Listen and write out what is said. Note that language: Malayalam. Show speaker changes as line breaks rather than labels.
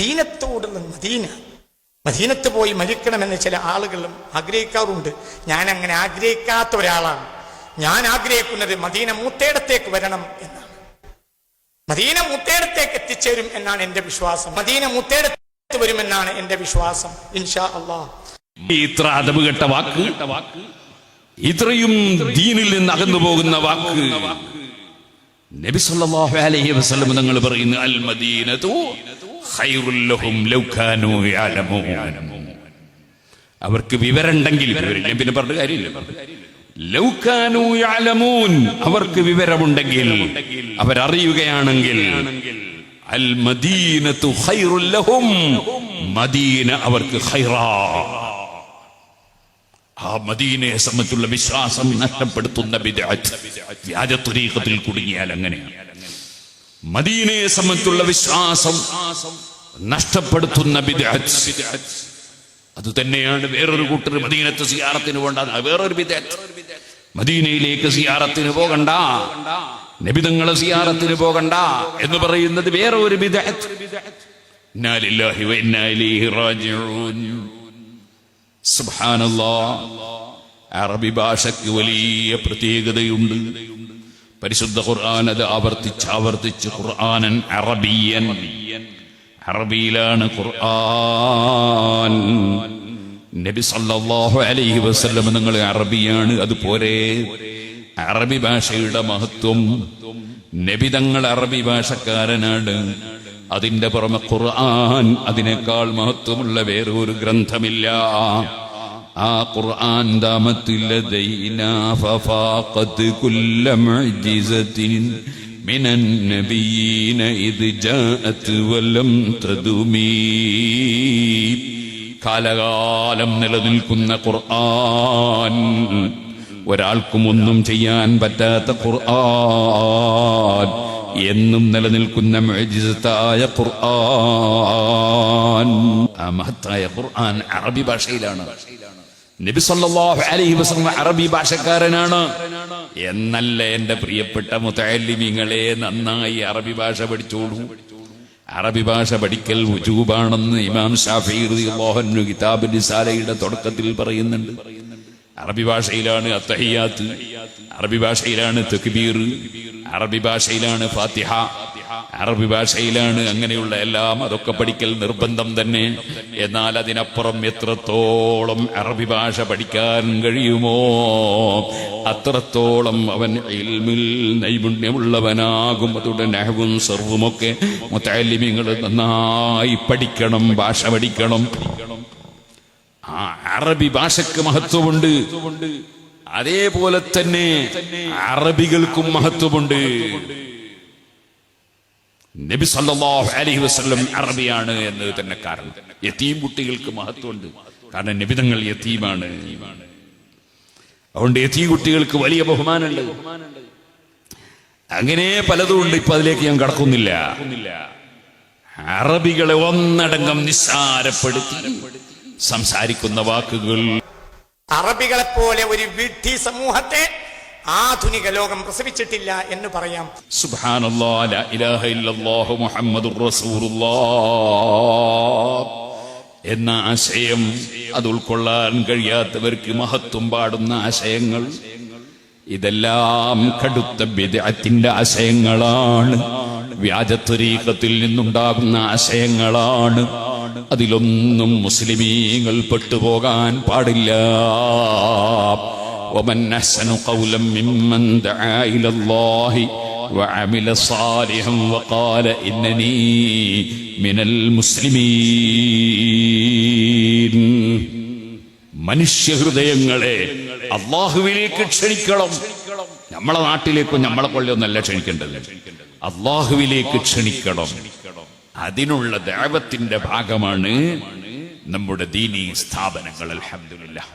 മദീനത്തോടുള്ള മദീനത്ത് പോയി മരിക്കണമെന്ന് ചില ആളുകളും ആഗ്രഹിക്കാറുണ്ട്. ഞാൻ അങ്ങനെ ആഗ്രഹിക്കാത്ത ഒരാളാണ്. ഞാൻ ആഗ്രഹിക്കുന്നത് മദീന മൂത്തേടത്തേക്ക് വരണം എന്നാണ്. മദീന മൂത്തേടത്തേക്ക് എത്തിച്ചേരും എന്നാണ് എന്റെ വിശ്വാസം. മദീന മൂത്തേടത്ത് വരുമെന്നാണ് എന്റെ വിശ്വാസം, ഇൻഷാ അല്ലാഹ്.
ഇത്ര അദബ് കെട്ട വാക്ക്, ഇത്രയും ദീനിൽ നിന്ന് അകന്നു പോകുന്ന വാക്ക് നബി സല്ലല്ലാഹു അലൈഹി വസല്ലം തങ്ങൾ പറയുന്നു, അൽ മദീനതു ഖൈറുൽ ലഹും ലൗ കാനൂ യഅലമൂൻ. അവർക്ക് വിവരമുണ്ടെങ്കിൽ, വിവരമില്ല പിന്നെ പറഞ്ഞ കാര്യമില്ല. ലൗ കാനൂ യഅലമൂൻ, അവർക്ക് വിവരമുണ്ടെങ്കിൽ, അവരറിയുകയാണെങ്കിൽ, അൽ മദീനതു ഖൈറുൽ ലഹും, മദീന അവർക്ക് ഖൈറാ. ആ മദീനയെ സംബന്ധിച്ചുള്ള വിശ്വാസം നഷ്ടപ്പെടുത്തുന്ന ബിദ്അത്ത്, വ്യാജ ത്വരീഖത്തിൽ കുടുങ്ങിയാൽ അങ്ങനെയാണ്. മദീനയെ സംബന്ധിച്ചുള്ള വിശ്വാസം നഷ്ടപ്പെടുത്തുന്ന ബിദ്അത്ത്, അത് തന്നെയാണ് വേറൊരു കൂട്ടർ മദീനത്ത് സിയാറത്തിന് പോകണ്ട, വേറൊരു ബിദ്അത്ത്. മദീനയിലേക്ക് സിയാറത്തിന് പോകണ്ട, നബിതങ്ങളെ സിയാറത്തിന് പോകണ്ട എന്ന് പറയുന്നത് വേറെ ഒരു ബിദ്അത്ത്. ഇന്നാ ലില്ലാഹി വ ഇന്നാ ഇലൈഹി റാജിഊൻ. സുബ്ഹാനല്ലാഹ്. അറബി ഭാഷയ്ക്ക് വലിയ പ്രത്യേകതയുണ്ട്. പരിശുദ്ധ ഖുർആൻ അത് ആവർത്തിച്ച് ഖുർആനൻ അറബിയൻ, അറബിയിലാണ് ഖുർആൻ. നബി സല്ലല്ലാഹു അലൈഹി വസല്ലം നിങ്ങൾ അറബിയാണ്. അതുപോലെ അറബി ഭാഷയുടെ മഹത്വം, നബി തങ്ങൾ അറബി ഭാഷക്കാരനാണ്. അതിന്റെ പുറമെ ഖുർആൻ അതിനേക്കാൾ മഹത്വമുള്ള വേറെ ഒരു ഗ്രന്ഥമില്ല. ആ ഖുർആൻ ദാമത്തിൽ ലദൈനാ ഫഫാഖത് കുല്ല മുഅ്ജിസത്തിൻ മിനൻ നബിയ്യീന ഇദ് ജാഅത് വലം തദുമീ. കാലകാലം നിലനിൽക്കുന്ന ഖുർആൻ, ഒരാൾക്കും ഒന്നും ചെയ്യാൻ പറ്റാത്ത ഖുർആൻ, എന്നും നിലനിൽക്കുന്ന മുഅ്ജിസത്തായ ഖുർആൻ. ആ മഹത്തായ ഖുർആൻ അറബി ഭാഷയിലാണ്. നബി സല്ലല്ലാഹു അലൈഹി വസല്ലം അറബി ഭാഷക്കാരനാണ്. എന്നല്ല എന്റെ പ്രിയപ്പെട്ട മുതഅല്ലിമീങ്ങളെ, നന്നായി അറബി ഭാഷ പഠിച്ചോളൂ. അറബി ഭാഷ പഠിക്കൽ വുജൂബാണെന്ന് ഇമാം ശാഫിഈ റളിയല്ലാഹു അൻഹു കിതാബ് റിസാലയുടെ തുടക്കത്തിൽ പറയുന്നുണ്ട്. അറബി ഭാഷയിലാണ് അത്തഹിയാത്ത്, അറബി ഭാഷയിലാണ് തക്ബീർ, അറബി ഭാഷയിലാണ് ഫാത്തിഹ, അറബി ഭാഷയിലാണ് അങ്ങനെയുള്ള എല്ലാം. അതൊക്കെ പഠിക്കൽ നിർബന്ധം തന്നെ. എന്നാൽ അതിനപ്പുറം എത്രത്തോളം അറബി ഭാഷ പഠിക്കാൻ കഴിയുമോ അത്രത്തോളം അവൻ ഇൽമിൽ നൈപുണ്യമുള്ളവനാകും. അതുകൊണ്ട് നഹ്വും സർവുമൊക്കെ മുതഅല്ലിമീങ്ങൾ നന്നായി പഠിക്കണം, ഭാഷ പഠിക്കണം. ആ അറബി ഭാഷയ്ക്ക് മഹത്വമുണ്ട്. അതേപോലെ തന്നെ അറബികൾക്കും മഹത്വമുണ്ട്. നബി സല്ലല്ലാഹു അലൈഹി വസല്ലം അറബിയാണ് എന്നത് തന്നെ കാരണം. യതീം കുട്ടികൾക്ക് മഹത്വമുണ്ട്, കാരണം നബിതങ്ങൾ യതീമാണ്. അതുകൊണ്ട് യതീം കുട്ടികൾക്ക് വലിയ ബഹുമാനമുണ്ട്. അങ്ങനെ പലതും ഉണ്ട്. ഇപ്പൊ അതിലേക്ക് ഞാൻ കടക്കുന്നില്ല. അറബികളെ ഒന്നടങ്കം നിസ്സാരപ്പെടുത്തി സംസാരിക്കുന്ന വാക്കുകൾ.
അറബികളെ പോലെ ഒരു വിഡ്ഢി സമൂഹത്തെ ആധുനിക ലോകം പ്രസവിച്ചിട്ടില്ല എന്ന് പറയാം.
സുബ്ഹാനല്ലാഹ്, ലാ ഇലാഹ ഇല്ലല്ലാഹു മുഹമ്മദുർ റസൂലുള്ളാഹ് എന്ന ആശയം, അത് ഉൾക്കൊള്ളാൻ കഴിയാത്തവർക്ക് മഹത്വം പാടുന്ന ആശയങ്ങൾ, ഇതെല്ലാം കടുത്ത ബിദ്അത്തിന്റെ ആശയങ്ങളാണ്. വ്യാജ ത്വരീഖത്തിൽ നിന്നുണ്ടാകുന്ന ആശയങ്ങളാണ്. അതിലൊന്നും മുസ്ലിമീങ്ങൾ പെട്ടുപോകാൻ പാടില്ല. ومن أحسن قولا ممن دعا إلى الله وعمل صالحا وقال إنني من المسلمين. മനുഷ്യഹൃദയങ്ങളെ അല്ലാഹുവിലേക്ക് ക്ഷണിക്കണം. നമ്മളെ നാട്ടിലേക്കും നമ്മളെ കൊല്ലൊന്നല്ല ക്ഷണിക്കേണ്ടത്, അല്ലാഹുവിലേക്ക് ക്ഷണിക്കണം. അതിനുള്ള ദഅവത്തിന്റെ ഭാഗമാണ് നമ്മുടെ ദീനീ സ്ഥാപനങ്ങൾ. അൽഹംദുലില്ലാഹ്.